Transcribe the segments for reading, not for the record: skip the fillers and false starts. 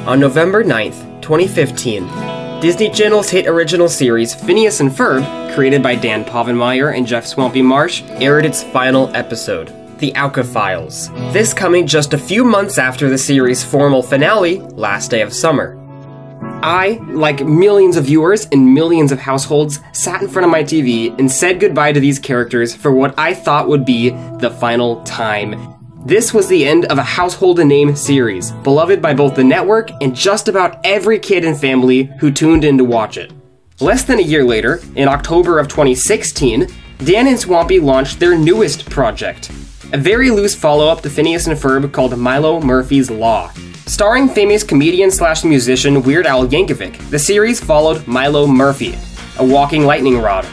On November 9th, 2015, Disney Channel's hit original series Phineas and Ferb, created by Dan Povenmire and Jeff Swampy Marsh, aired its final episode, The Auca Files. This coming just a few months after the series' formal finale, Last Day of Summer. I, like millions of viewers in millions of households, sat in front of my TV and said goodbye to these characters for what I thought would be the final time. This was the end of a household name series, beloved by both the network and just about every kid and family who tuned in to watch it. Less than a year later, in October of 2016, Dan and Swampy launched their newest project, a very loose follow-up to Phineas and Ferb called Milo Murphy's Law. Starring famous comedian/musician Weird Al Yankovic, the series followed Milo Murphy, a walking lightning rod.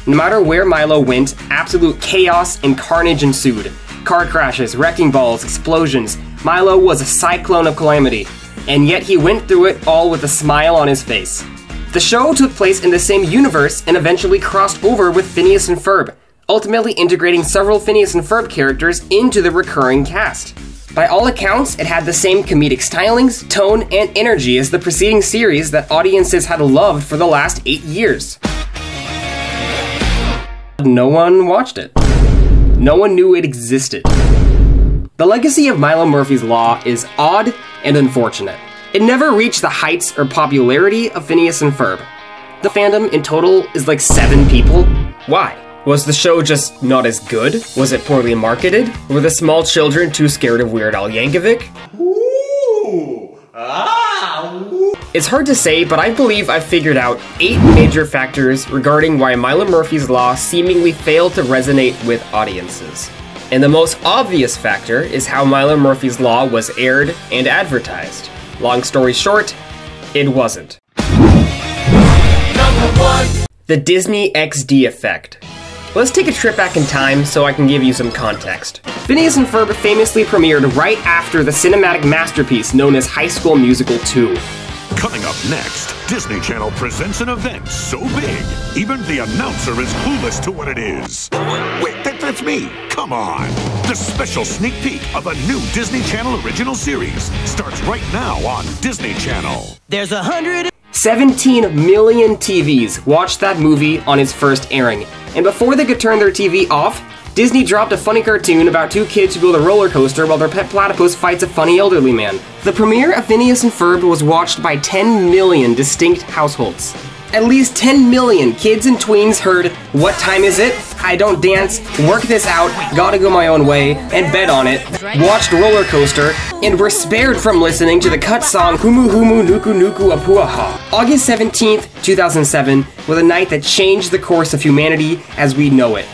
No matter where Milo went, absolute chaos and carnage ensued. Car crashes, wrecking balls, explosions. Milo was a cyclone of calamity, and yet he went through it all with a smile on his face. The show took place in the same universe and eventually crossed over with Phineas and Ferb, ultimately integrating several Phineas and Ferb characters into the recurring cast. By all accounts, it had the same comedic stylings, tone, and energy as the preceding series that audiences had loved for the last 8 years. No one watched it. No one knew it existed. The legacy of Milo Murphy's Law is odd and unfortunate. It never reached the heights or popularity of Phineas and Ferb. The fandom in total is like 7 people. Why? Was the show just not as good? Was it poorly marketed? Were the small children too scared of Weird Al Yankovic? Ooh. It's hard to say, but I believe I've figured out 8 major factors regarding why Milo Murphy's Law seemingly failed to resonate with audiences. And the most obvious factor is how Milo Murphy's Law was aired and advertised. Long story short, it wasn't. Number 1. The Disney XD effect. Let's take a trip back in time so I can give you some context. Phineas and Ferb famously premiered right after the cinematic masterpiece known as High School Musical 2. Coming up next, Disney Channel presents an event so big, even the announcer is clueless to what it is. Wait, that's me. Come on. The special sneak peek of a new Disney Channel original series starts right now on Disney Channel. There's 17 million TVs watched that movie on its first airing, and before they could turn their TV off, Disney dropped a funny cartoon about 2 kids who build a roller coaster while their pet platypus fights a funny elderly man. The premiere of Phineas and Ferb was watched by 10 million distinct households. At least 10 million kids and tweens heard, "What time is it? I don't dance, work this out, gotta go my own way," and bet on it, watched Roller Coaster, and were spared from listening to the cut song Humu Humu Nuku Nuku Apuaha. August 17th, 2007 was a night that changed the course of humanity as we know it.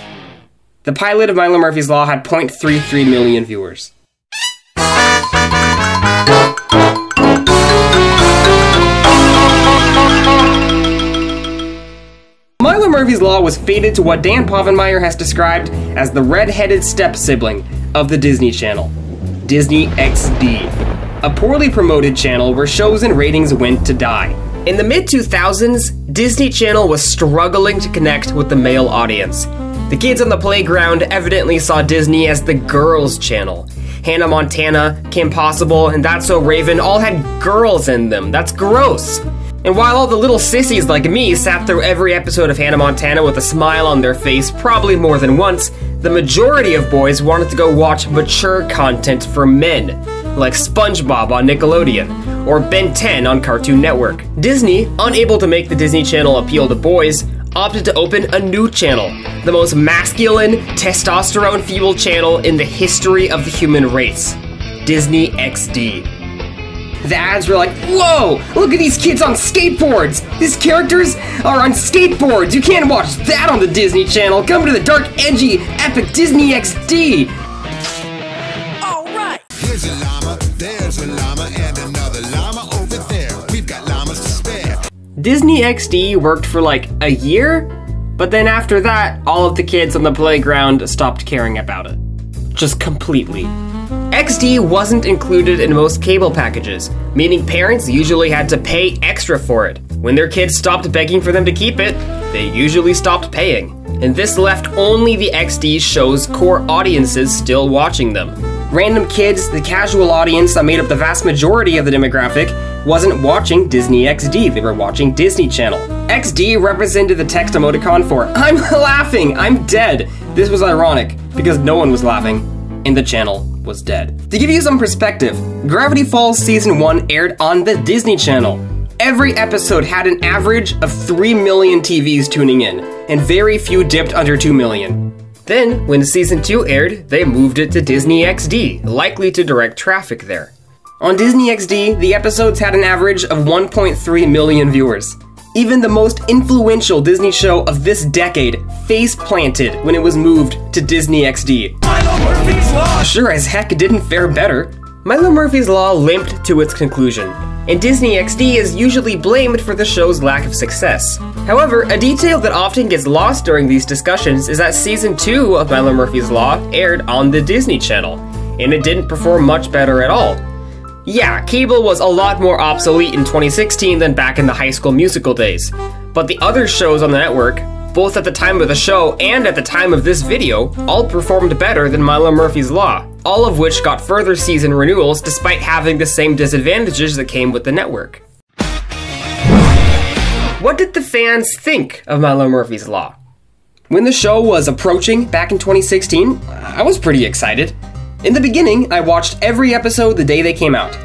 The pilot of Milo Murphy's Law had 0.33 million viewers. Milo Murphy's Law was fated to what Dan Povenmire has described as the red-headed step-sibling of the Disney Channel, Disney XD, a poorly promoted channel where shows and ratings went to die. In the mid-2000s, Disney Channel was struggling to connect with the male audience. The kids on the playground evidently saw Disney as the girls' channel. Hannah Montana, Kim Possible, and That's So Raven all had girls in them. That's gross. And while all the little sissies like me sat through every episode of Hannah Montana with a smile on their face probably more than once, the majority of boys wanted to go watch mature content for men, like SpongeBob on Nickelodeon, or Ben 10 on Cartoon Network. Disney, unable to make the Disney Channel appeal to boys, opted to open a new channel, the most masculine, testosterone-fueled channel in the history of the human race, Disney XD. The ads were like, "Whoa, look at these kids on skateboards! These characters are on skateboards! You can't watch that on the Disney Channel! Come to the dark, edgy, epic Disney XD!" Alright! Here's a llama, there's a llama, and another llama over there. We've got llamas to spare. Disney XD worked for like a year, but then after that, all of the kids on the playground stopped caring about it. Just completely. XD wasn't included in most cable packages, meaning parents usually had to pay extra for it. When their kids stopped begging for them to keep it, they usually stopped paying. And this left only the XD show's core audiences still watching them. Random kids, the casual audience that made up the vast majority of the demographic, wasn't watching Disney XD, they were watching Disney Channel. XD represented the text emoticon for "I'm laughing, I'm dead." This was ironic, because no one was laughing, and the channel was dead. To give you some perspective, Gravity Falls Season 1 aired on the Disney Channel. Every episode had an average of 3 million TVs tuning in, and very few dipped under 2 million. Then, when Season 2 aired, they moved it to Disney XD, likely to direct traffic there. On Disney XD, the episodes had an average of 1.3 million viewers. Even the most influential Disney show of this decade face-planted when it was moved to Disney XD. Milo Murphy's Law! Sure as heck didn't fare better. Milo Murphy's Law limped to its conclusion, and Disney XD is usually blamed for the show's lack of success. However, a detail that often gets lost during these discussions is that Season 2 of Milo Murphy's Law aired on the Disney Channel, and it didn't perform much better at all. Yeah, cable was a lot more obsolete in 2016 than back in the High School Musical days, but the other shows on the network, both at the time of the show and at the time of this video, all performed better than Milo Murphy's Law, all of which got further season renewals despite having the same disadvantages that came with the network. What did the fans think of Milo Murphy's Law? When the show was approaching back in 2016, I was pretty excited. In the beginning, I watched every episode the day they came out.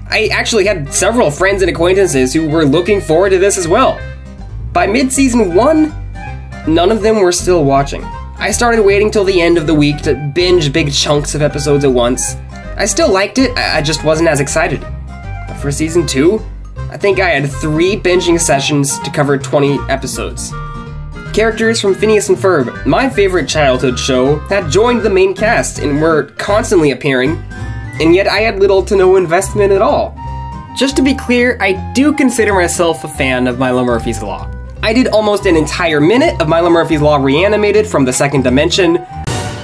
I actually had several friends and acquaintances who were looking forward to this as well. By mid-season 1, none of them were still watching. I started waiting till the end of the week to binge big chunks of episodes at once. I still liked it, I just wasn't as excited. But for season 2, I think I had 3 binging sessions to cover 20 episodes. Characters from Phineas and Ferb, my favorite childhood show, had joined the main cast and were constantly appearing, and yet I had little to no investment at all. Just to be clear, I do consider myself a fan of Milo Murphy's Law. I did almost an entire minute of Milo Murphy's Law Reanimated from the second dimension.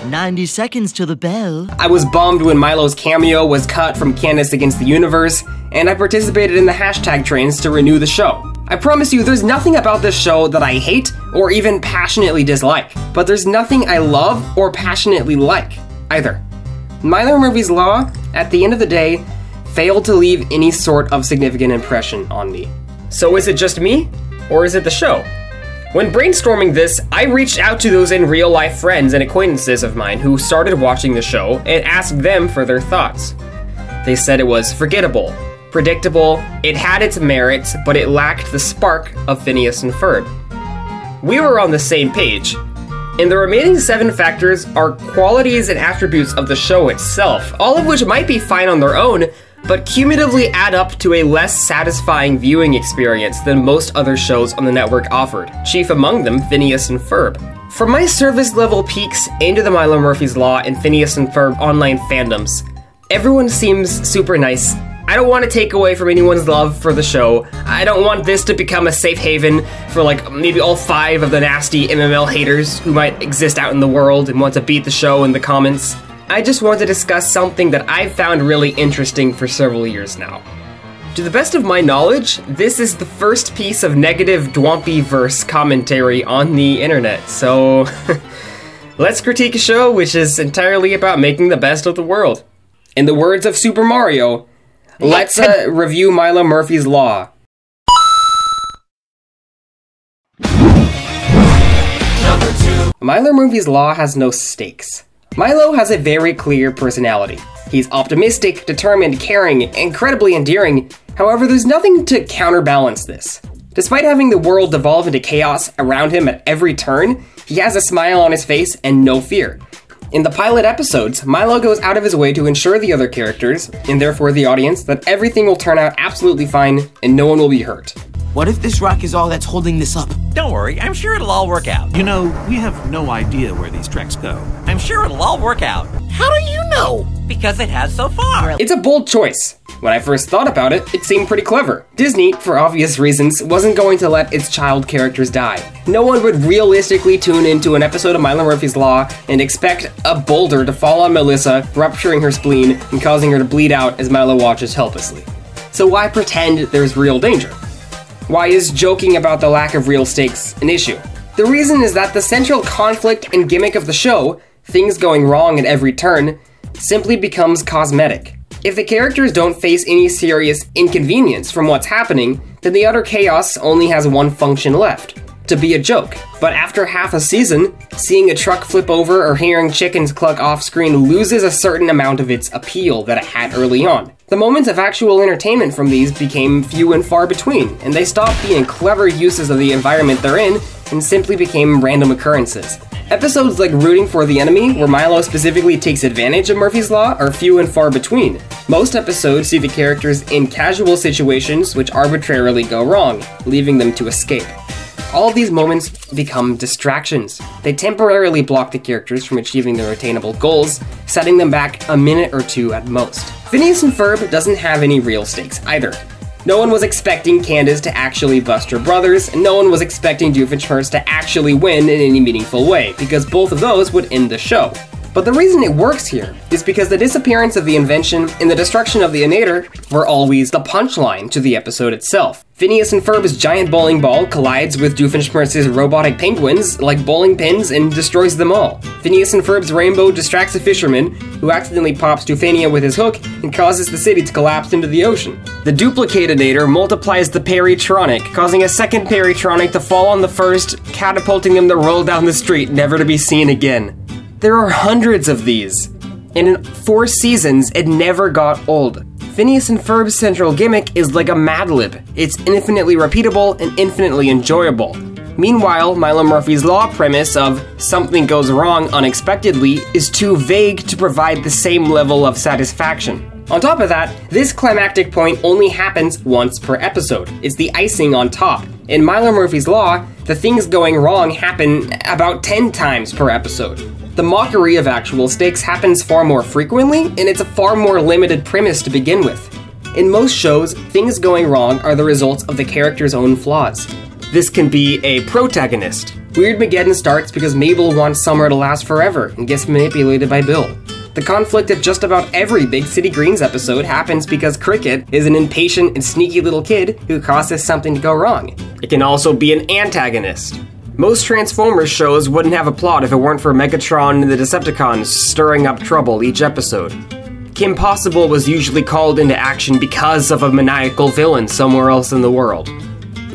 90 seconds to the bell. I was bummed when Milo's cameo was cut from Candace Against the Universe, and I participated in the hashtag trains to renew the show. I promise you, there's nothing about this show that I hate or even passionately dislike, but there's nothing I love or passionately like, either. Milo Murphy's Law, at the end of the day, failed to leave any sort of significant impression on me. So is it just me, or is it the show? When brainstorming this, I reached out to those in real-life friends and acquaintances of mine who started watching the show and asked them for their thoughts. They said it was forgettable, predictable, it had its merits, but it lacked the spark of Phineas and Ferb. We were on the same page. And the remaining 7 factors are qualities and attributes of the show itself, all of which might be fine on their own, but cumulatively add up to a less satisfying viewing experience than most other shows on the network offered, chief among them Phineas and Ferb. From my service level peeks into the Milo Murphy's Law and Phineas and Ferb online fandoms, everyone seems super nice. I don't want to take away from anyone's love for the show. I don't want this to become a safe haven for like maybe all 5 of the nasty MML haters who might exist out in the world and want to beat the show in the comments. I just want to discuss something that I've found really interesting for several years now. To the best of my knowledge, this is the first piece of negative Dwampy-verse commentary on the internet, so let's critique a show which is entirely about making the best of the world. In the words of Super Mario, let's review Milo Murphy's Law. Milo Murphy's Law has no stakes. Milo has a very clear personality. He's optimistic, determined, caring, incredibly endearing. However, there's nothing to counterbalance this. Despite having the world devolve into chaos around him at every turn, he has a smile on his face and no fear. In the pilot episodes, Milo goes out of his way to ensure the other characters, and therefore the audience, that everything will turn out absolutely fine and no one will be hurt. What if this rock is all that's holding this up? Don't worry, I'm sure it'll all work out. You know, we have no idea where these treks go. I'm sure it'll all work out. How do you know? Because it has so far. It's a bold choice. When I first thought about it, it seemed pretty clever. Disney, for obvious reasons, wasn't going to let its child characters die. No one would realistically tune into an episode of Milo Murphy's Law and expect a boulder to fall on Melissa, rupturing her spleen and causing her to bleed out as Milo watches helplessly. So why pretend there's real danger? Why is joking about the lack of real stakes an issue? The reason is that the central conflict and gimmick of the show, things going wrong at every turn, simply becomes cosmetic. If the characters don't face any serious inconvenience from what's happening, then the utter chaos only has one function left: to be a joke. But after half a season, seeing a truck flip over or hearing chickens cluck off-screen loses a certain amount of its appeal that it had early on. The moments of actual entertainment from these became few and far between, and they stopped being clever uses of the environment they're in and simply became random occurrences. Episodes like Rooting for the Enemy, where Milo specifically takes advantage of Murphy's Law, are few and far between. Most episodes see the characters in casual situations which arbitrarily go wrong, leaving them to escape. All of these moments become distractions. They temporarily block the characters from achieving their attainable goals, setting them back a minute or two at most. Phineas and Ferb doesn't have any real stakes either. No one was expecting Candace to actually bust her brothers, and no one was expecting Doofenshmirtz to actually win in any meaningful way, because both of those would end the show. But the reason it works here is because the disappearance of the invention and the destruction of the Inator were always the punchline to the episode itself. Phineas and Ferb's giant bowling ball collides with Doofenshmirtz's robotic penguins like bowling pins and destroys them all. Phineas and Ferb's rainbow distracts a fisherman who accidentally pops Doofenia with his hook and causes the city to collapse into the ocean. The Duplicatinator multiplies the Peritronic, causing a second Peritronic to fall on the first, catapulting them to roll down the street, never to be seen again. There are hundreds of these, and in 4 seasons, it never got old. Phineas and Ferb's central gimmick is like a Mad Lib. It's infinitely repeatable and infinitely enjoyable. Meanwhile, Milo Murphy's Law premise of something goes wrong unexpectedly is too vague to provide the same level of satisfaction. On top of that, this climactic point only happens once per episode. It's the icing on top. In Milo Murphy's Law, the things going wrong happen about 10 times per episode. The mockery of actual stakes happens far more frequently, and it's a far more limited premise to begin with. In most shows, things going wrong are the results of the character's own flaws. This can be a protagonist. Weirdmageddon starts because Mabel wants summer to last forever and gets manipulated by Bill. The conflict of just about every Big City Greens episode happens because Cricket is an impatient and sneaky little kid who causes something to go wrong. It can also be an antagonist. Most Transformers shows wouldn't have a plot if it weren't for Megatron and the Decepticons stirring up trouble each episode. Kim Possible was usually called into action because of a maniacal villain somewhere else in the world.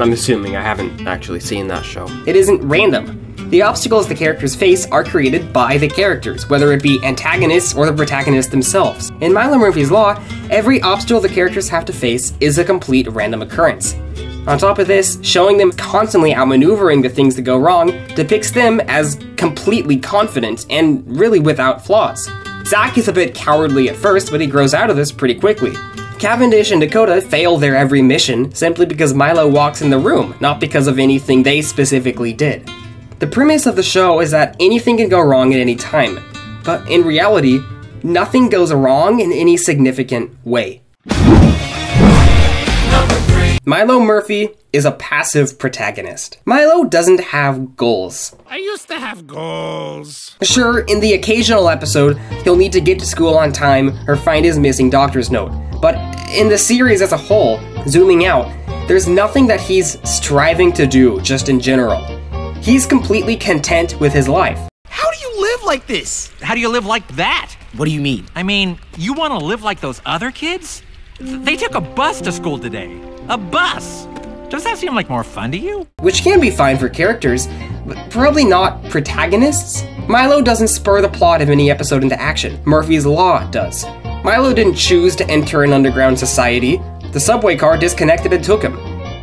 I'm assuming, I haven't actually seen that show. It isn't random. The obstacles the characters face are created by the characters, whether it be antagonists or the protagonists themselves. In Milo Murphy's Law, every obstacle the characters have to face is a complete random occurrence. On top of this, showing them constantly outmaneuvering the things that go wrong depicts them as completely confident and really without flaws. Zack is a bit cowardly at first, but he grows out of this pretty quickly. Cavendish and Dakota fail their every mission simply because Milo walks in the room, not because of anything they specifically did. The premise of the show is that anything can go wrong at any time, but in reality, nothing goes wrong in any significant way. Milo Murphy is a passive protagonist. Milo doesn't have goals. I used to have goals. Sure, in the occasional episode, he'll need to get to school on time or find his missing doctor's note. But in the series as a whole, zooming out, there's nothing that he's striving to do just in general. He's completely content with his life. How do you live like this? How do you live like that? What do you mean? I mean, you want to live like those other kids? They took a bus to school today. A bus! Does that seem like more fun to you? Which can be fine for characters, but probably not protagonists. Milo doesn't spur the plot of any episode into action. Murphy's Law does. Milo didn't choose to enter an underground society. The subway car disconnected and took him.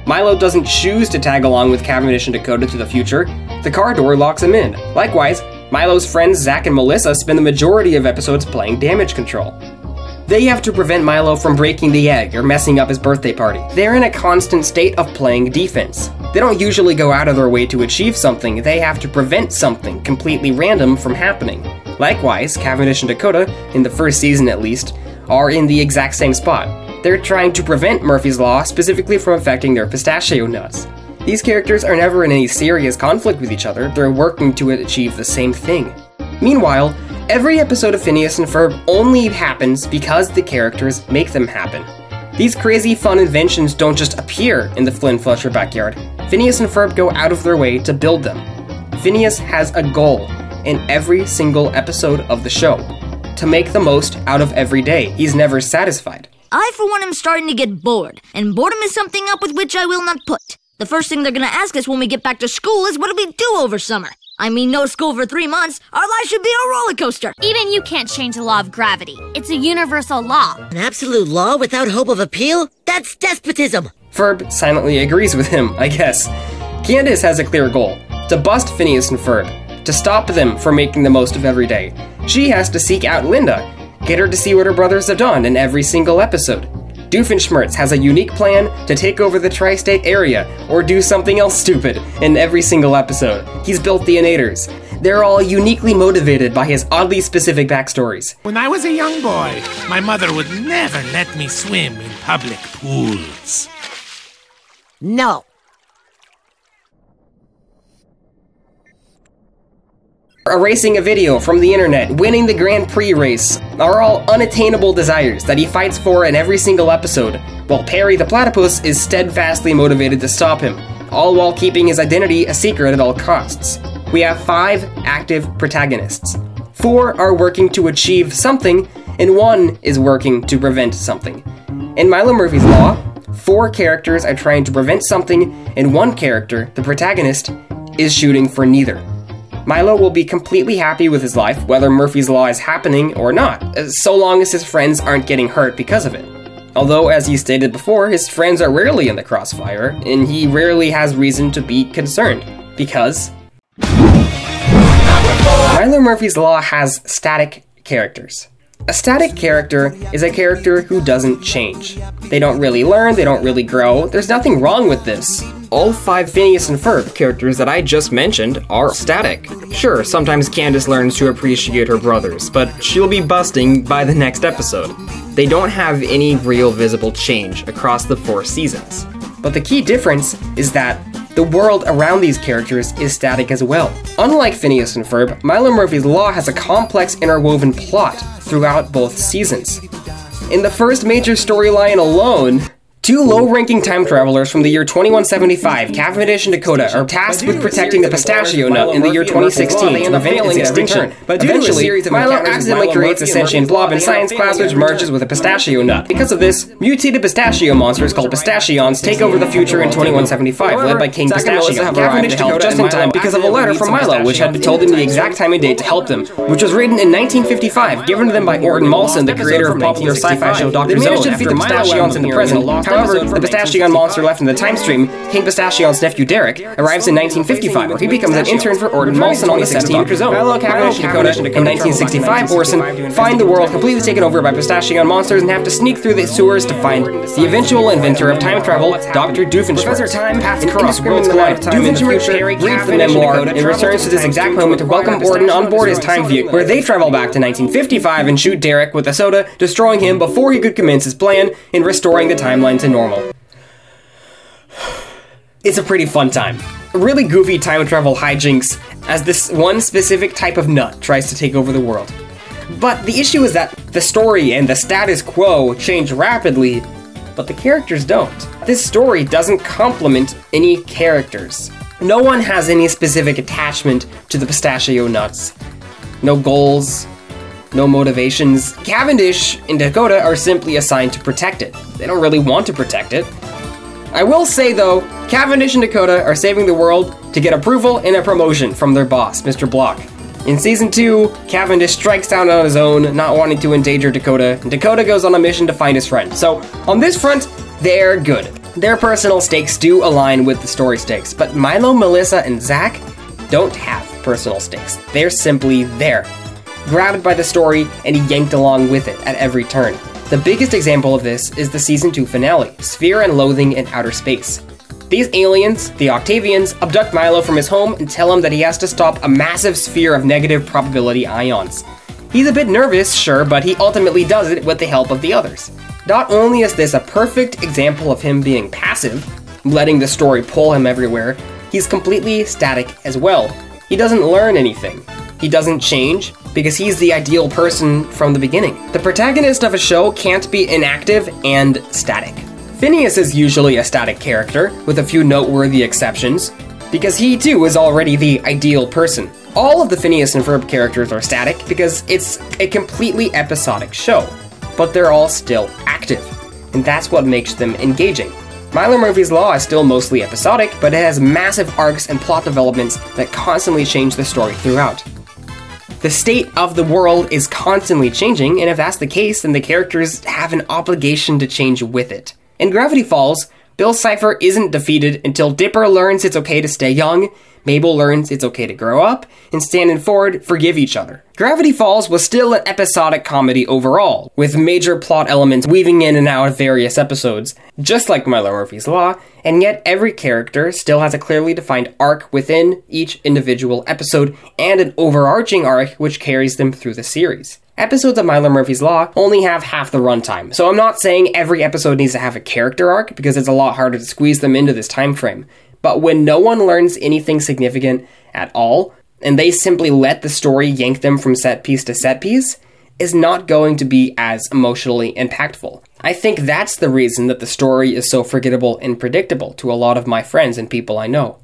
Milo doesn't choose to tag along with Cavendish and Dakota to the future. The car door locks him in. Likewise, Milo's friends Zack and Melissa spend the majority of episodes playing damage control. They have to prevent Milo from breaking the egg or messing up his birthday party. They're in a constant state of playing defense. They don't usually go out of their way to achieve something, they have to prevent something completely random from happening. Likewise, Cavendish and Dakota, in the first season at least, are in the exact same spot. They're trying to prevent Murphy's Law specifically from affecting their pistachio nuts. These characters are never in any serious conflict with each other, they're working to achieve the same thing. Meanwhile, every episode of Phineas and Ferb only happens because the characters make them happen. These crazy fun inventions don't just appear in the Flynn Fletcher backyard. Phineas and Ferb go out of their way to build them. Phineas has a goal in every single episode of the show: to make the most out of every day. He's never satisfied. I, for one, am starting to get bored, and boredom is something up with which I will not put. The first thing they're gonna ask us when we get back to school is what do we do over summer? I mean, no school for 3 months. Our life should be a roller coaster. Even you can't change the law of gravity. It's a universal law. An absolute law without hope of appeal? That's despotism. Ferb silently agrees with him, I guess. Candace has a clear goal: to bust Phineas and Ferb, to stop them from making the most of every day. She has to seek out Linda, get her to see what her brothers have done in every single episode. Doofenshmirtz has a unique plan to take over the tri-state area or do something else stupid in every single episode. He's built the Innators. They're all uniquely motivated by his oddly specific backstories. When I was a young boy, my mother would never let me swim in public pools. No. Erasing a video from the internet, winning the Grand Prix race, are all unattainable desires that he fights for in every single episode, while Perry the Platypus is steadfastly motivated to stop him, all while keeping his identity a secret at all costs. We have 5 active protagonists. 4 are working to achieve something, and 1 is working to prevent something. In Milo Murphy's Law, 4 characters are trying to prevent something, and 1 character, the protagonist, is shooting for neither. Milo will be completely happy with his life, whether Murphy's Law is happening or not, so long as his friends aren't getting hurt because of it. Although, as he stated before, his friends are rarely in the crossfire, and he rarely has reason to be concerned, because Milo Murphy's Law has static characters. A static character is a character who doesn't change. They don't really learn, they don't really grow, there's nothing wrong with this. All 5 Phineas and Ferb characters that I just mentioned are static. Sure, sometimes Candace learns to appreciate her brothers, but she'll be busting by the next episode. They don't have any real visible change across the 4 seasons. But the key difference is that the world around these characters is static as well. Unlike Phineas and Ferb, Milo Murphy's Law has a complex interwoven plot throughout both seasons. In the first major storyline alone, 2 low-ranking time travelers from the year 2175, Cavendish and Dakota, are tasked with protecting the pistachio nut in the year 2016 to prevent its extinction. Eventually, Milo accidentally creates a sentient blob in science class which merges with a pistachio nut. Because of this, mutated pistachio monsters called pistachions take over the future in 2175, led by King Pistachio. Cavendish helped just in time because of a letter from Milo, which had told him the exact time and date to help them, which was written in 1955, given to them by Orton Malson, the creator of popular sci-fi show Dr. Zone, after the pistachions in the present. However, the Pistachion monster left in the time stream, King Pistachion's nephew Derek, arrives in 1955, where he becomes an intern for Orton Malson on the set of Dr. Zone. Milo, Cavendish, and Dakota, in 1965, Orson find the world completely taken over by Pistachion monsters and have to sneak through the sewers to find the eventual inventor of time travel, Dr. Doofenshmirtz. Paths cross, worlds collide. Doofenshmirtz reads the memoir and returns to this exact moment to welcome Orton on board his time vehicle, where they travel back to 1955 and shoot Derek with a soda, destroying him before he could commence his plan in restoring the timeline to normal. It's a pretty fun time. Really goofy time travel hijinks as this one specific type of nut tries to take over the world. But the issue is that the story and the status quo change rapidly, but the characters don't. This story doesn't complement any characters. No one has any specific attachment to the pistachio nuts. No goals, no motivations. Cavendish and Dakota are simply assigned to protect it. They don't really want to protect it. I will say though, Cavendish and Dakota are saving the world to get approval and a promotion from their boss, Mr. Block. In Season 2, Cavendish strikes down on his own, not wanting to endanger Dakota, and Dakota goes on a mission to find his friend. So, on this front, they're good. Their personal stakes do align with the story stakes, but Milo, Melissa, and Zach don't have personal stakes. They're simply there, grabbed by the story and yanked along with it at every turn. The biggest example of this is the Season 2 finale, Sphere and Loathing in Outer Space. These aliens, the Octavians, abduct Milo from his home and tell him that he has to stop a massive sphere of negative probability ions. He's a bit nervous, sure, but he ultimately does it with the help of the others. Not only is this a perfect example of him being passive, letting the story pull him everywhere, he's completely static as well. He doesn't learn anything. He doesn't change, because he's the ideal person from the beginning. The protagonist of a show can't be inactive and static. Phineas is usually a static character, with a few noteworthy exceptions. because he too is already the ideal person. All of the Phineas and Ferb characters are static because it's a completely episodic show, but they're all still active, and that's what makes them engaging. Milo Murphy's Law is still mostly episodic, but it has massive arcs and plot developments that constantly change the story throughout. The state of the world is constantly changing, and if that's the case, then the characters have an obligation to change with it. In Gravity Falls, Bill Cipher isn't defeated until Dipper learns it's okay to stay young, Mabel learns it's okay to grow up, and Stan and Ford forgive each other. Gravity Falls was still an episodic comedy overall, with major plot elements weaving in and out of various episodes, just like Milo Murphy's Law, and yet every character still has a clearly defined arc within each individual episode, and an overarching arc which carries them through the series. Episodes of Milo Murphy's Law only have half the runtime, so I'm not saying every episode needs to have a character arc, because it's a lot harder to squeeze them into this time frame. But when no one learns anything significant at all, and they simply let the story yank them from set piece to set piece, is not going to be as emotionally impactful. I think that's the reason that the story is so forgettable and predictable to a lot of my friends and people I know.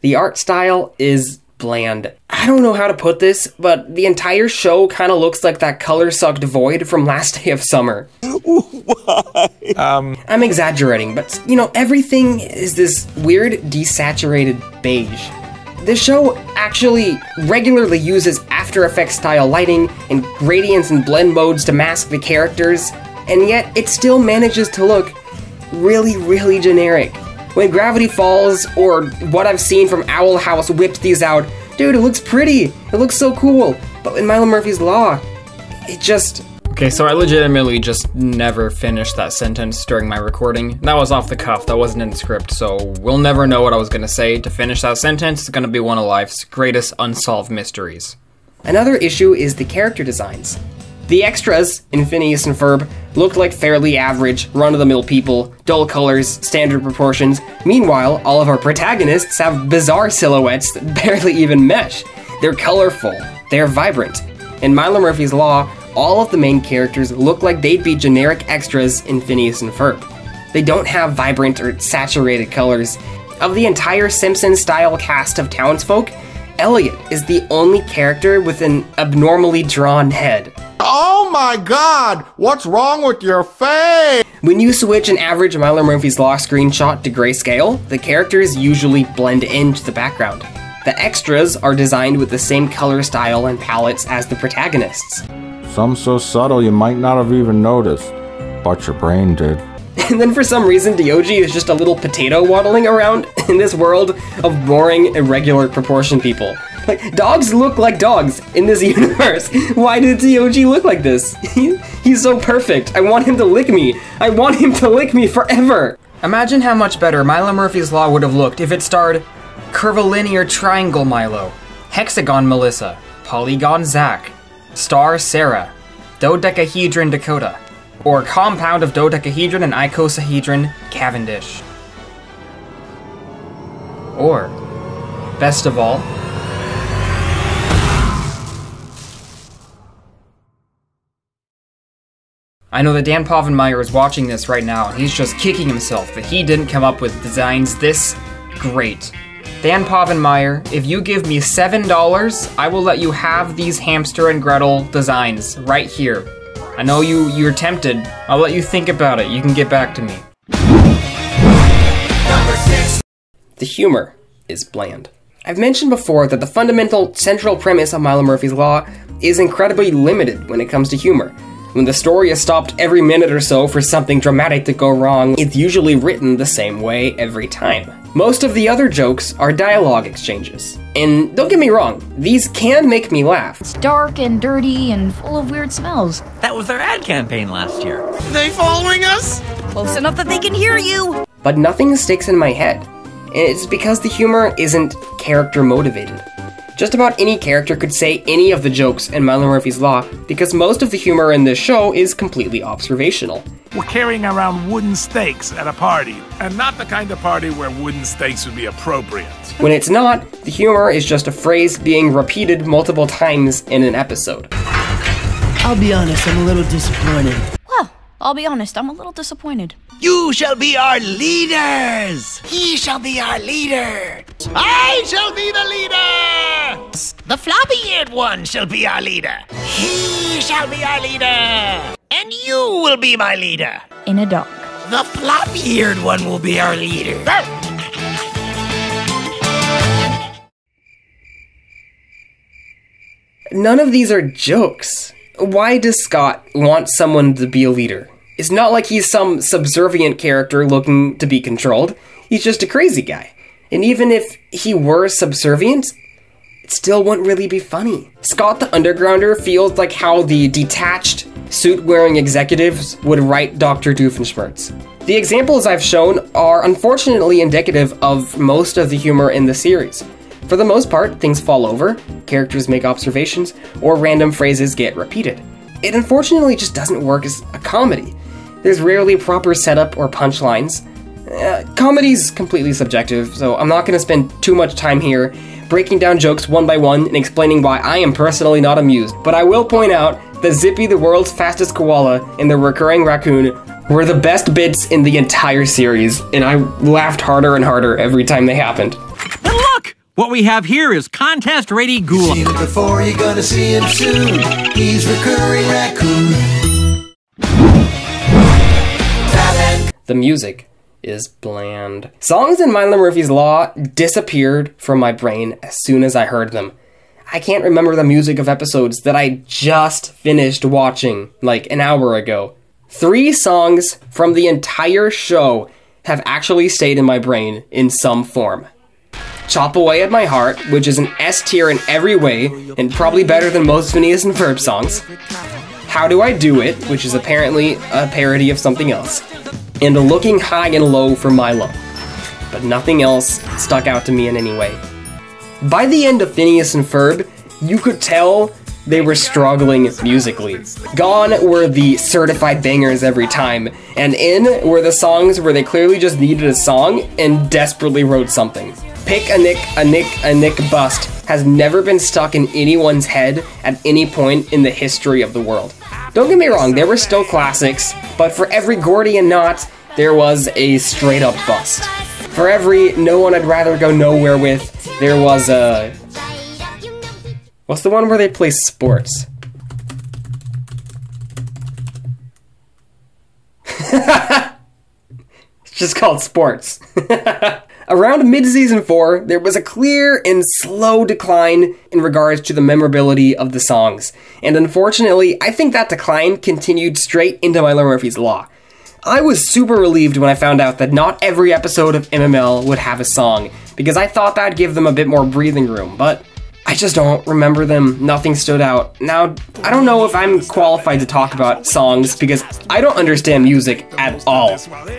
The art style is bland. I don't know how to put this, but the entire show kind of looks like that color-sucked Void from Last Day of Summer. Why? I'm exaggerating, but everything is this weird desaturated beige. The show actually regularly uses After Effects style lighting and gradients and blend modes to mask the characters, and yet it still manages to look really, really generic. When Gravity Falls, or what I've seen from Owl House, whips these out, dude, it looks pretty, it looks so cool, but in Milo Murphy's Law, it just... Okay, so I legitimately just never finished that sentence during my recording. That was off the cuff, that wasn't in the script, so we'll never know what I was gonna say. To finish that sentence, it's gonna be one of life's greatest unsolved mysteries. Another issue is the character designs. The extras in Phineas and Ferb looked like fairly average, run-of-the-mill people, dull colors, standard proportions. Meanwhile, all of our protagonists have bizarre silhouettes that barely even mesh. They're colorful, they're vibrant. In Milo Murphy's Law, all of the main characters look like they'd be generic extras in Phineas and Ferb. They don't have vibrant or saturated colors. Of the entire Simpsons-style cast of townsfolk, Elliot is the only character with an abnormally drawn head. Oh my god! What's wrong with your face? When you switch an average Milo Murphy's Law screenshot to grayscale, the characters usually blend into the background. The extras are designed with the same color style and palettes as the protagonists. Some so subtle you might not have even noticed, but your brain did. And then for some reason, Dioji is just a little potato waddling around in this world of boring, irregular proportion people. Like, dogs look like dogs in this universe. Why did Dioji look like this? He's so perfect. I want him to lick me. I want him to lick me forever. Imagine how much better Milo Murphy's Law would have looked if it starred Curvilinear Triangle Milo, Hexagon Melissa, Polygon Zach, Star Sarah, Dodecahedron Dakota, or Compound of Dodecahedron and Icosahedron Cavendish. Or, best of all, I know that Dan Povenmire is watching this right now, and he's just kicking himself that he didn't come up with designs this great. Dan Povenmire, if you give me $7, I will let you have these Hamster and Gretel designs right here. I know you're tempted. I'll let you think about it. You can get back to me. The humor is bland. I've mentioned before that the fundamental central premise of Milo Murphy's Law is incredibly limited when it comes to humor. When the story is stopped every minute or so for something dramatic to go wrong, it's usually written the same way every time. Most of the other jokes are dialogue exchanges. And don't get me wrong, these can make me laugh. It's dark and dirty and full of weird smells. That was their ad campaign last year. They following us? Close enough that they can hear you. But nothing sticks in my head. And it's because the humor isn't character motivated. Just about any character could say any of the jokes in Milo Murphy's Law, because most of the humor in this show is completely observational. We're carrying around wooden stakes at a party, and not the kind of party where wooden stakes would be appropriate. When it's not, the humor is just a phrase being repeated multiple times in an episode. I'll be honest, I'm a little disappointed. Well, I'll be honest, I'm a little disappointed. You shall be our leaders! He shall be our leader! I shall be the leader! The floppy-eared one shall be our leader! He shall be our leader! And you will be my leader! In a dog. The floppy-eared one will be our leader! None of these are jokes. Why does Scott want someone to be a leader? It's not like he's some subservient character looking to be controlled. He's just a crazy guy. And even if he were subservient, it still wouldn't really be funny. Scott the Undergrounder feels like how the detached, suit-wearing executives would write Dr. Doofenshmirtz. The examples I've shown are unfortunately indicative of most of the humor in the series. For the most part, things fall over, characters make observations, or random phrases get repeated. It unfortunately just doesn't work as a comedy. There's rarely proper setup or punchlines. Comedy's completely subjective, so I'm not going to spend too much time here breaking down jokes one by one and explaining why I am personally not amused, but I will point out that Zippy the world's fastest koala and the recurring raccoon were the best bits in the entire series, and I laughed harder and harder every time they happened. And look! What we have here is contest-ready Goulash. Seen him before, you're gonna see him soon. He's recurring raccoon. The music is bland. Songs in Milo Murphy's Law disappeared from my brain as soon as I heard them. I can't remember the music of episodes that I just finished watching like an hour ago. 3 songs from the entire show have actually stayed in my brain in some form. Chop Away at My Heart, which is an S tier in every way, and probably better than most Phineas and Ferb songs. How Do I Do It, which is apparently a parody of something else. And Looking High and Low for Milo. But nothing else stuck out to me in any way. By the end of Phineas and Ferb, you could tell they were struggling musically. Gone were the certified bangers every time, and in were the songs where they clearly just needed a song and desperately wrote something. Pick a Nick bust has never been stuck in anyone's head at any point in the history of the world. Don't get me wrong, there were still classics, but for every Gordy and Knot, there was a straight up bust. For every No One I'd Rather Go Nowhere With, there was a... What's the one where they play sports? It's just called Sports. Around mid-season 4, there was a clear and slow decline in regards to the memorability of the songs. And unfortunately, I think that decline continued straight into Milo Murphy's Law. I was super relieved when I found out that not every episode of MML would have a song, because I thought that'd give them a bit more breathing room, but I just don't remember them. Nothing stood out. Now, I don't know if I'm qualified to talk about songs because I don't understand music at all.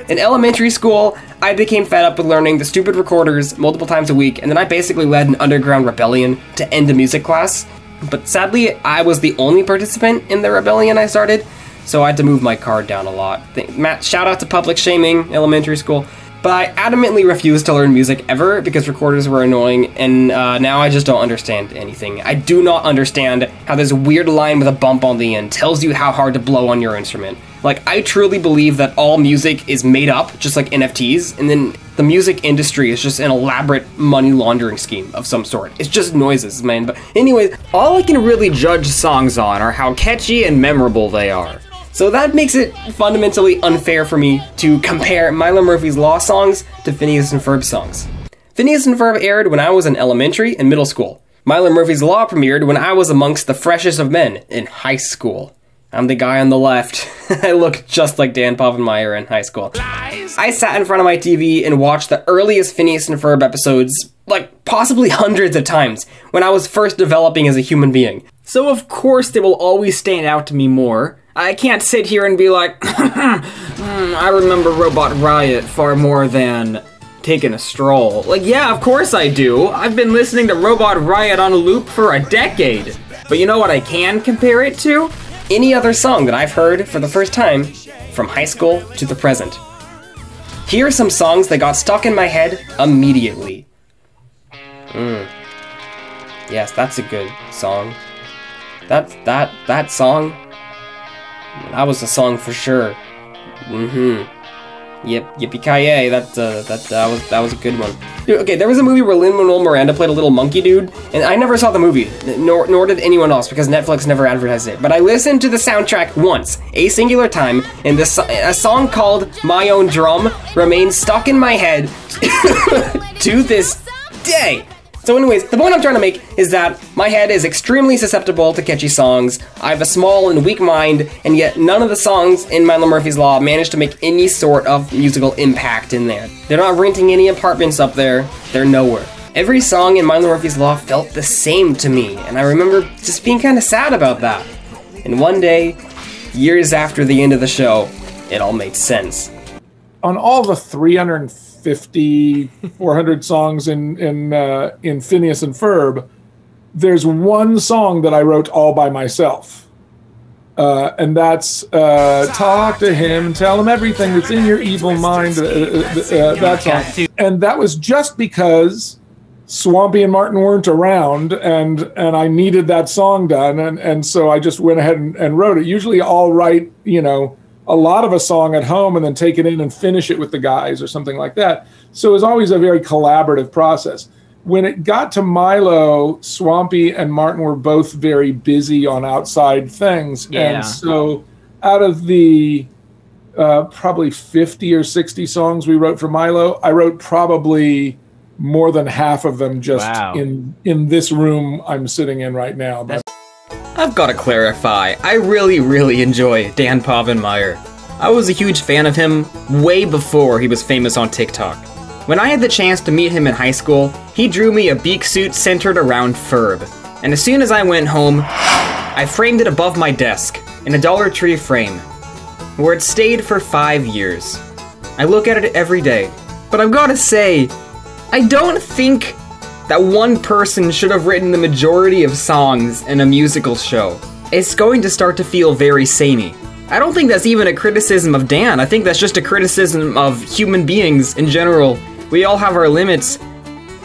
In elementary school, I became fed up with learning the stupid recorders multiple times a week, and then I basically led an underground rebellion to end a music class. But sadly, I was the only participant in the rebellion I started, so I had to move my card down a lot. Matt, shout out to public shaming, elementary school. But I adamantly refused to learn music ever because recorders were annoying, and now I just don't understand anything. I do not understand how this weird line with a bump on the end tells you how hard to blow on your instrument. Like, I truly believe that all music is made up, just like NFTs, and then the music industry is just an elaborate money laundering scheme of some sort. It's just noises, man. But anyways, all I can really judge songs on are how catchy and memorable they are. So that makes it fundamentally unfair for me to compare Milo Murphy's Law songs to Phineas and Ferb songs. Phineas and Ferb aired when I was in elementary and middle school. Milo Murphy's Law premiered when I was amongst the freshest of men in high school. I'm the guy on the left. I look just like Dan Povenmire in high school. I sat in front of my TV and watched the earliest Phineas and Ferb episodes, like possibly hundreds of times, when I was first developing as a human being. So of course they will always stand out to me more. I can't sit here and be like, I remember Robot Riot far more than taking a stroll. Like, yeah, of course I do. I've been listening to Robot Riot on a loop for a decade. But you know what I can compare it to? Any other song that I've heard for the first time from high school to the present. Here are some songs that got stuck in my head immediately. Yes, that's a good song. That song. That was the song for sure. Yep, yippee-ki-yay, that was a good one. Dude, okay, there was a movie where Lin-Manuel Miranda played a little monkey dude, and I never saw the movie, nor did anyone else, because Netflix never advertised it. But I listened to the soundtrack once, a singular time, and a song called My Own Drum remains stuck in my head to this day. So anyways, the point I'm trying to make is that my head is extremely susceptible to catchy songs. I have a small and weak mind, and yet none of the songs in Milo Murphy's Law manage to make any sort of musical impact in there. They're not renting any apartments up there. They're nowhere. Every song in Milo Murphy's Law felt the same to me, and I remember just being kind of sad about that. And one day, years after the end of the show, it all made sense. On all the 350, 400 songs in Phineas and Ferb, there's one song that I wrote all by myself. And that's Talk to Him, Tell Him Everything That's in Your Evil Mind, that song. And that was just because Swampy and Martin weren't around, and I needed that song done, and so I just went ahead and wrote it. Usually I'll write, a lot of a song at home and then take it in and finish it with the guys or something like that. So it was always a very collaborative process. When it got to Milo, Swampy and Martin were both very busy on outside things. Yeah. And so out of the probably 50 or 60 songs we wrote for Milo, I wrote probably more than half of them just in this room I'm sitting in right now. I've got to clarify, I really enjoy Dan Povenmire. I was a huge fan of him way before he was famous on TikTok. When I had the chance to meet him in high school, he drew me a beak suit centered around Ferb. And as soon as I went home, I framed it above my desk in a Dollar Tree frame, where it stayed for 5 years. I look at it every day, but I've got to say, I don't think that one person should have written the majority of songs in a musical show. It's going to start to feel very samey. I don't think that's even a criticism of Dan. I think that's just a criticism of human beings in general. We all have our limits.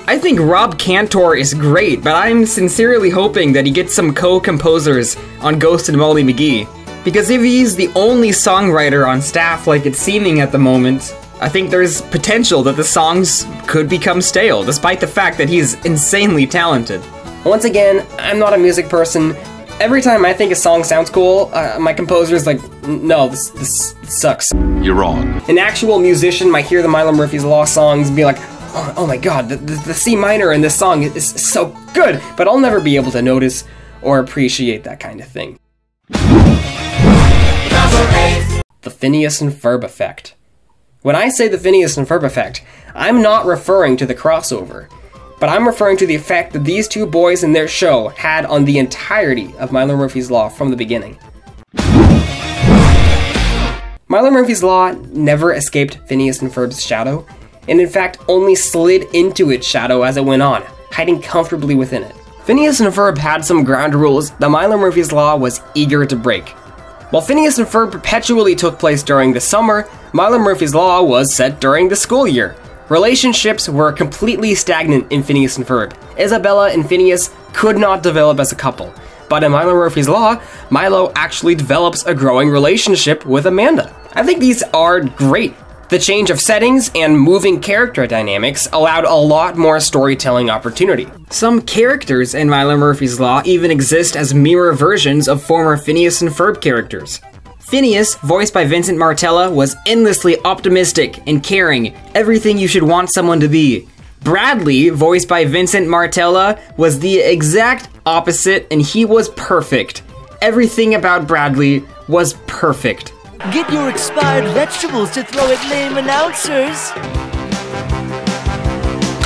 I think Rob Cantor is great, but I'm sincerely hoping that he gets some co-composers on Ghost and Molly McGee. Because if he's the only songwriter on staff like it's seeming at the moment, I think there's potential that the songs could become stale, despite the fact that he's insanely talented. Once again, I'm not a music person. Every time I think a song sounds cool, my composer's like, no, this sucks. You're wrong. An actual musician might hear the Milo Murphy's Law songs and be like, oh my god, the C minor in this song is so good, but I'll never be able to notice or appreciate that kind of thing. The Phineas and Ferb effect. When I say the Phineas and Ferb effect, I'm not referring to the crossover, but I'm referring to the effect that these two boys and their show had on the entirety of Milo Murphy's Law from the beginning. Milo Murphy's Law never escaped Phineas and Ferb's shadow, and in fact only slid into its shadow as it went on, hiding comfortably within it. Phineas and Ferb had some ground rules that Milo Murphy's Law was eager to break. While Phineas and Ferb perpetually took place during the summer, Milo Murphy's Law was set during the school year. Relationships were completely stagnant in Phineas and Ferb. Isabella and Phineas could not develop as a couple. But in Milo Murphy's Law, Milo actually develops a growing relationship with Amanda. I think these are great. The change of settings and moving character dynamics allowed a lot more storytelling opportunity. Some characters in Milo Murphy's Law even exist as mirror versions of former Phineas and Ferb characters. Phineas, voiced by Vincent Martella, was endlessly optimistic and caring, everything you should want someone to be. Bradley, voiced by Vincent Martella, was the exact opposite, and he was perfect. Everything about Bradley was perfect. Get your expired vegetables to throw at lame announcers.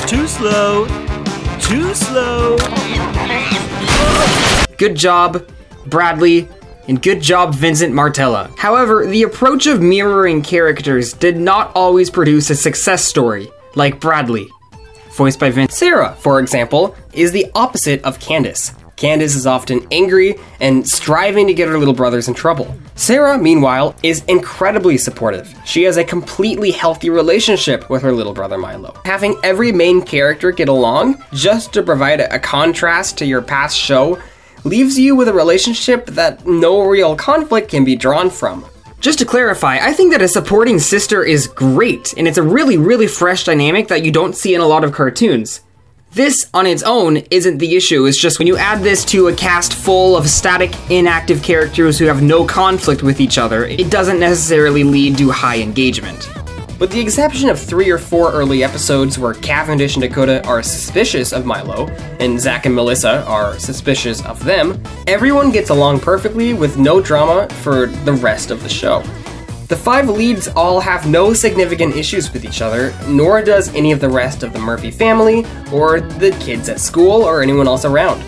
Too slow. Too slow. Good job, Bradley, and good job, Vincent Martella. However, the approach of mirroring characters did not always produce a success story, like Bradley, voiced by Vince. Sarah, for example, is the opposite of Candace. Candace is often angry and striving to get her little brothers in trouble. Sarah, meanwhile, is incredibly supportive. She has a completely healthy relationship with her little brother Milo. Having every main character get along just to provide a contrast to your past show leaves you with a relationship that no real conflict can be drawn from. Just to clarify, I think that a supporting sister is great, and it's a really fresh dynamic that you don't see in a lot of cartoons. This, on its own, isn't the issue. It's just when you add this to a cast full of static, inactive characters who have no conflict with each other, it doesn't necessarily lead to high engagement. With the exception of 3 or 4 early episodes where Cavendish and Dakota are suspicious of Milo, and Zach and Melissa are suspicious of them, everyone gets along perfectly with no drama for the rest of the show. The 5 leads all have no significant issues with each other, nor does any of the rest of the Murphy family, or the kids at school, or anyone else around.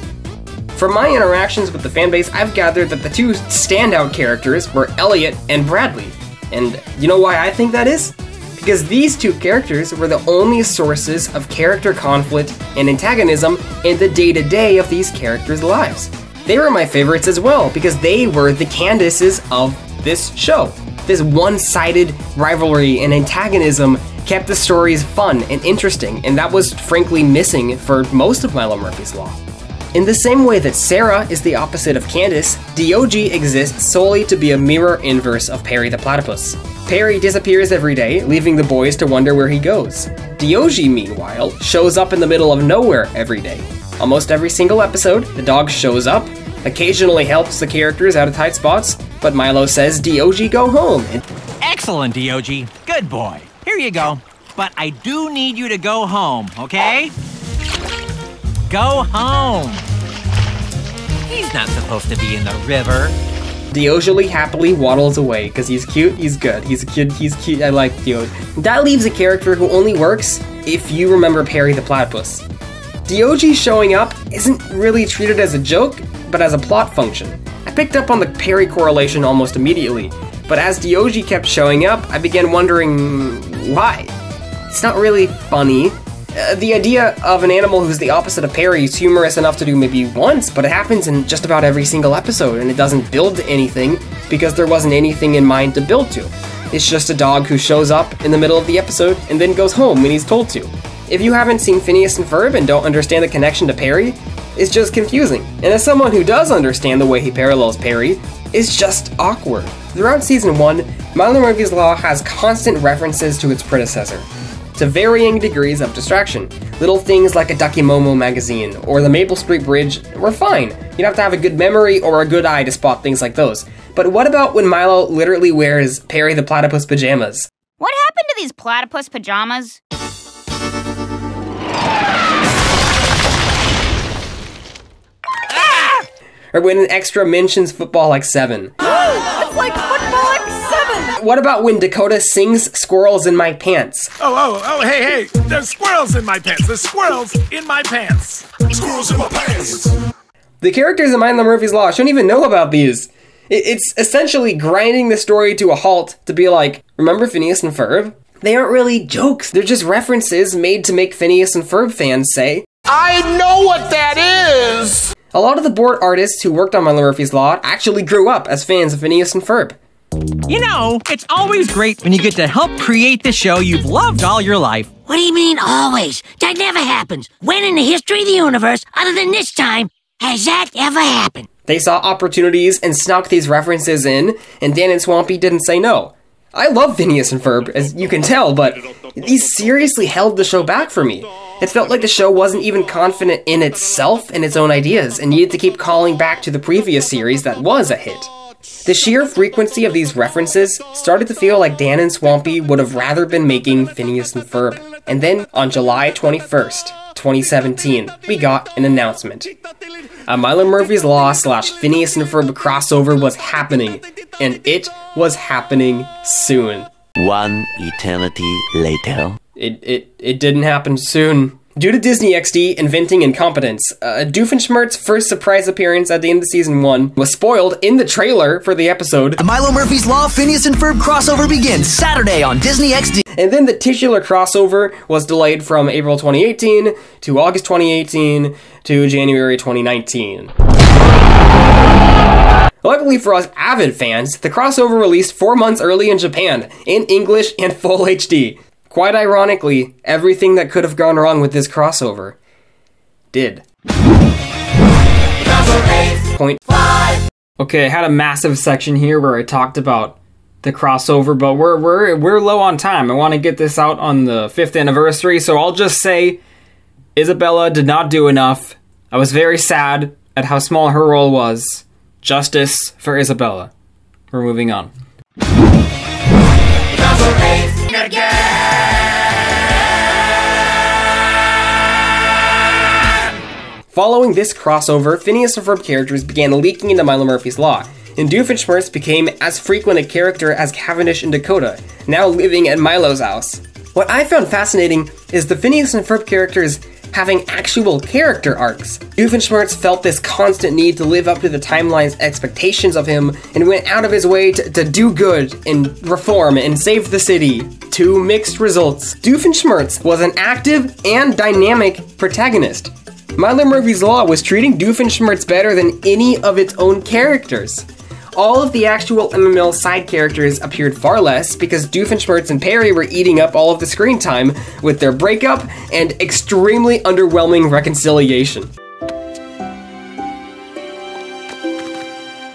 From my interactions with the fanbase, I've gathered that the 2 standout characters were Elliot and Bradley. And you know why I think that is? Because these 2 characters were the only sources of character conflict and antagonism in the day-to-day of these characters' lives. They were my favorites as well, because they were the Candaces of this show. This one-sided rivalry and antagonism kept the stories fun and interesting, and that was frankly missing for most of Milo Murphy's Law. In the same way that Sarah is the opposite of Candace, DOG exists solely to be a mirror inverse of Perry the Platypus. Perry disappears every day, leaving the boys to wonder where he goes. DOG, meanwhile, shows up in the middle of nowhere every day. Almost every single episode, the dog shows up, occasionally helps the characters out of tight spots, but Milo says, DOG, go home. Excellent, DOG. Good boy. Here you go. But I do need you to go home, okay? Go home. He's not supposed to be in the river. DOG happily waddles away because he's cute, he's good, he's cute, I like DOG. That leaves a character who only works if you remember Perry the Platypus. DOG showing up isn't really treated as a joke, but as a plot function. I picked up on the Perry correlation almost immediately, but as DOG kept showing up, I began wondering why. It's not really funny. The idea of an animal who's the opposite of Perry is humorous enough to do maybe once, but it happens in just about every single episode, and it doesn't build to anything because there wasn't anything in mind to build to. It's just a dog who shows up in the middle of the episode and then goes home when he's told to. If you haven't seen Phineas and Ferb and don't understand the connection to Perry, it's just confusing. And as someone who does understand the way he parallels Perry, it's just awkward. Throughout Season 1, Milo Murphy's Law has constant references to its predecessor, to varying degrees of distraction. Little things like a Ducky Momo magazine or the Maple Street Bridge were fine. You'd have to have a good memory or a good eye to spot things like those. But what about when Milo literally wears Perry the Platypus pajamas? What happened to these platypus pajamas? Or when an extra mentions Football Like 7. It's like Football Like 7! What about when Dakota sings Squirrels in My Pants? Hey, there's squirrels in my pants. There's squirrels in my pants. Squirrels in my pants. The characters in Milo Murphy's Law shouldn't even know about these. It's essentially grinding the story to a halt to be like, remember Phineas and Ferb? They aren't really jokes. They're just references made to make Phineas and Ferb fans say, I know what that is! A lot of the board artists who worked on Milo Murphy's Law actually grew up as fans of Phineas and Ferb. You know, it's always great when you get to help create the show you've loved all your life. What do you mean, always? That never happens. When in the history of the universe, other than this time, has that ever happened? They saw opportunities and snuck these references in, and Dan and Swampy didn't say no. I love Phineas and Ferb, as you can tell, but these seriously held the show back for me. It felt like the show wasn't even confident in itself and its own ideas, and needed to keep calling back to the previous series that was a hit. The sheer frequency of these references started to feel like Dan and Swampy would have rather been making Phineas and Ferb. And then, on July 21st, 2017, we got an announcement. A Milo Murphy's Law / Phineas and Ferb crossover was happening, and it was happening soon. One eternity later. It didn't happen soon. Due to Disney XD inventing incompetence, Doofenshmirtz's first surprise appearance at the end of Season 1 was spoiled in the trailer for the episode. The Milo Murphy's Law Phineas and Ferb crossover begins Saturday on Disney XD. And then the titular crossover was delayed from April 2018 to August 2018 to January 2019. Luckily for us avid fans, the crossover released 4 months early in Japan, in English and full HD. Quite ironically, everything that could have gone wrong with this crossover did. 1.5. Okay, I had a massive section here where I talked about the crossover, but we're low on time. I want to get this out on the 5th anniversary, so I'll just say Isabella did not do enough. I was very sad at how small her role was. Justice for Isabella. We're moving on. Following this crossover, Phineas and Ferb characters began leaking into Milo Murphy's Law, and Doofenshmirtz became as frequent a character as Cavendish and Dakota, now living at Milo's house. What I found fascinating is the Phineas and Ferb characters having actual character arcs. Doofenshmirtz felt this constant need to live up to the timeline's expectations of him and went out of his way to do good and reform and save the city. 2 mixed results. Doofenshmirtz was an active and dynamic protagonist. Milo Murphy's Law was treating Doofenshmirtz better than any of its own characters. All of the actual MML side characters appeared far less because Doofenshmirtz and Perry were eating up all of the screen time with their breakup and extremely underwhelming reconciliation.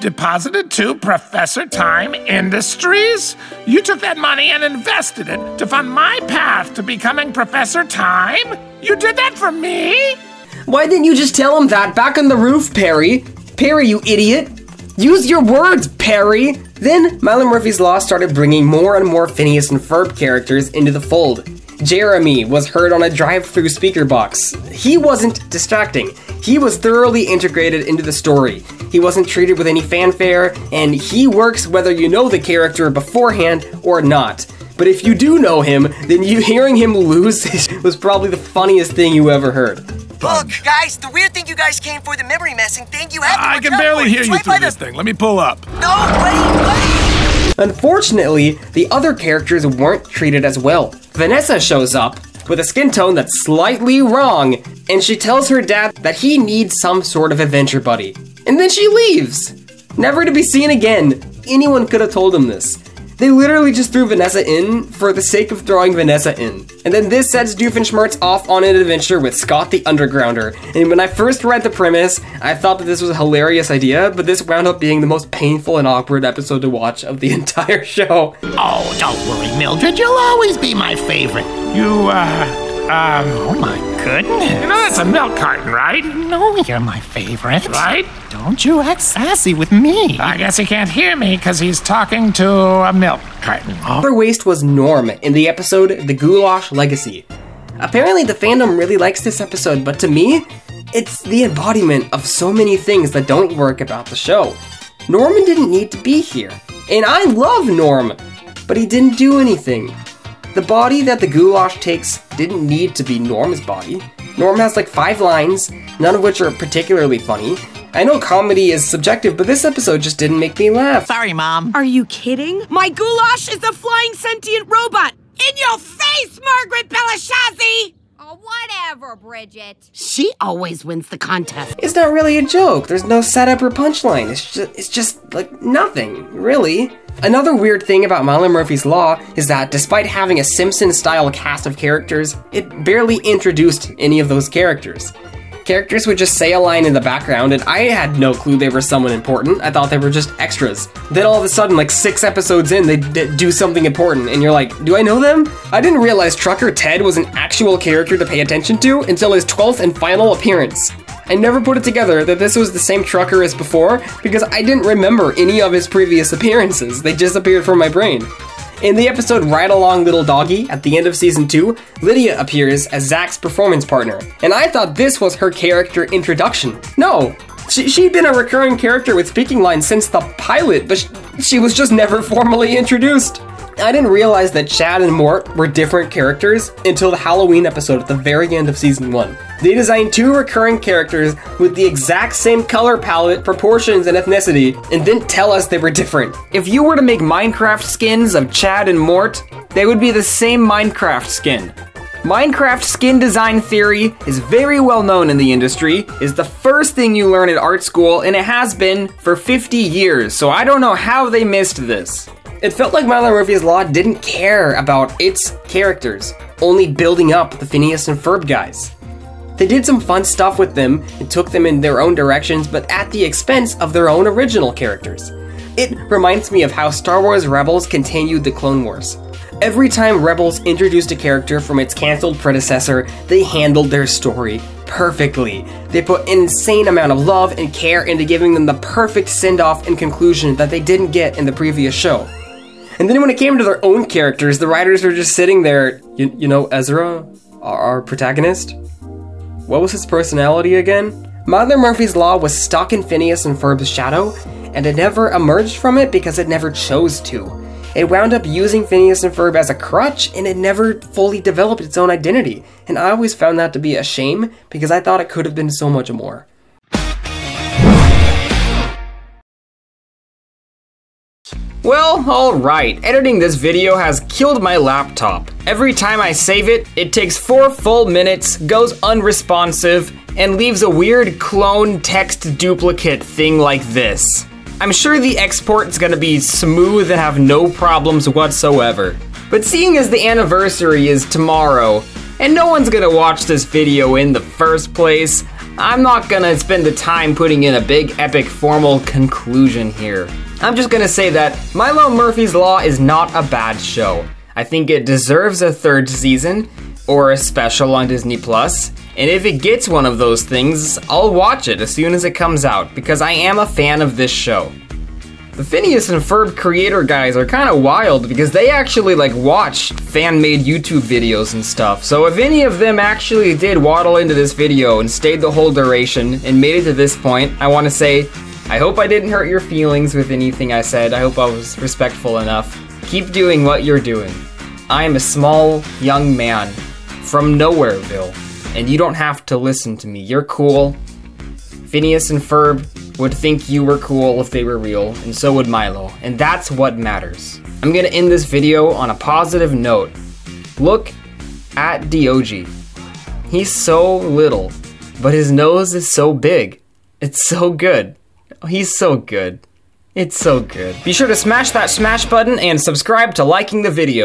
Deposited to Professor Time Industries? You took that money and invested it to fund my path to becoming Professor Time? You did that for me? Why didn't you just tell him that back on the roof, Perry? Perry, you idiot! Use your words, Perry! Then, Milo Murphy's Law started bringing more and more Phineas and Ferb characters into the fold. Jeremy was heard on a drive-through speaker box. He wasn't distracting. He was thoroughly integrated into the story. He wasn't treated with any fanfare, and he works whether you know the character beforehand or not. But if you do know him, then hearing him lose was probably the funniest thing you ever heard. Look, guys, the weird thing you guys came for, the memory messing thing, you have to I can barely hear you through this thing. Let me pull up. No, wait! Unfortunately, the other characters weren't treated as well. Vanessa shows up with a skin tone that's slightly wrong, and she tells her dad that he needs some sort of adventure buddy. And then she leaves, never to be seen again. Anyone could have told him this. They literally just threw Vanessa in for the sake of throwing Vanessa in. And then this sets Doofenshmirtz off on an adventure with Scott the Undergrounder. And when I first read the premise, I thought that this was a hilarious idea, but this wound up being the most painful and awkward episode to watch of the entire show. Oh, don't worry, Mildred. You'll always be my favorite. Oh my goodness. You know that's a milk carton, right? You know you're my favorite. Right? Don't you act sassy with me. I guess he can't hear me because he's talking to a milk carton. Other waste was Norm in the episode The Goulash Legacy. Apparently the fandom really likes this episode, but to me, it's the embodiment of so many things that don't work about the show. Norman didn't need to be here. And I love Norm, but he didn't do anything. The body that the goulash takes didn't need to be Norm's body. Norm has like 5 lines, none of which are particularly funny. I know comedy is subjective, but this episode just didn't make me laugh. Sorry, Mom. Are you kidding? My goulash is a flying sentient robot! In your face, Margaret Belashazi! Oh, whatever, Bridget. She always wins the contest. It's not really a joke. There's no setup or punchline. It's just like nothing, really. Another weird thing about Milo Murphy's Law is that despite having a Simpsons-style cast of characters, it barely introduced any of those characters. Characters would just say a line in the background, and I had no clue they were someone important. I thought they were just extras. Then all of a sudden, like 6 episodes in, they do something important, and you're like, do I know them? I didn't realize Trucker Ted was an actual character to pay attention to until his 12th and final appearance. I never put it together that this was the same trucker as before because I didn't remember any of his previous appearances. They disappeared from my brain. In the episode Ride Along Little Doggy, at the end of season 2, Lydia appears as Zach's performance partner, and I thought this was her character introduction. No, she'd been a recurring character with speaking lines since the pilot, but she was just never formally introduced. I didn't realize that Chad and Mort were different characters until the Halloween episode at the very end of season 1. They designed 2 recurring characters with the exact same color palette, proportions, and ethnicity, and didn't tell us they were different. If you were to make Minecraft skins of Chad and Mort, they would be the same Minecraft skin. Minecraft skin design theory is very well known in the industry, is the first thing you learn at art school, and it has been for 50 years, so I don't know how they missed this. It felt like Milo Murphy's Law didn't care about its characters, only building up the Phineas and Ferb guys. They did some fun stuff with them and took them in their own directions, but at the expense of their own original characters. It reminds me of how Star Wars Rebels continued the Clone Wars. Every time Rebels introduced a character from its cancelled predecessor, they handled their story perfectly. They put an insane amount of love and care into giving them the perfect send-off and conclusion that they didn't get in the previous show. And then when it came to their own characters, the writers were just sitting there, you know, Ezra, our protagonist? What was his personality again? Milo Murphy's Law was stuck in Phineas and Ferb's shadow, and it never emerged from it because it never chose to. It wound up using Phineas and Ferb as a crutch, and it never fully developed its own identity. And I always found that to be a shame, because I thought it could have been so much more. Well, alright, editing this video has killed my laptop. Every time I save it, it takes 4 full minutes, goes unresponsive, and leaves a weird clone text duplicate thing like this. I'm sure the export's gonna be smooth and have no problems whatsoever. But seeing as the anniversary is tomorrow, and no one's gonna watch this video in the first place, I'm not gonna spend the time putting in a big epic formal conclusion here. I'm just gonna say that Milo Murphy's Law is not a bad show. I think it deserves a 3rd season, or a special on Disney+, and if it gets one of those things, I'll watch it as soon as it comes out, because I am a fan of this show. The Phineas and Ferb creator guys are kind of wild because they actually watched fan-made YouTube videos and stuff. So if any of them actually did waddle into this video and stayed the whole duration and made it to this point, I want to say, I hope I didn't hurt your feelings with anything I said. I hope I was respectful enough. Keep doing what you're doing. I am a small, young man from Nowhereville, and you don't have to listen to me. You're cool. Phineas and Ferb would think you were cool if they were real, and so would Milo, and that's what matters. I'm gonna end this video on a positive note. Look at DOG. He's so little, but his nose is so big. It's so good. He's so good. It's so good. Be sure to smash that smash button and subscribe to liking the video.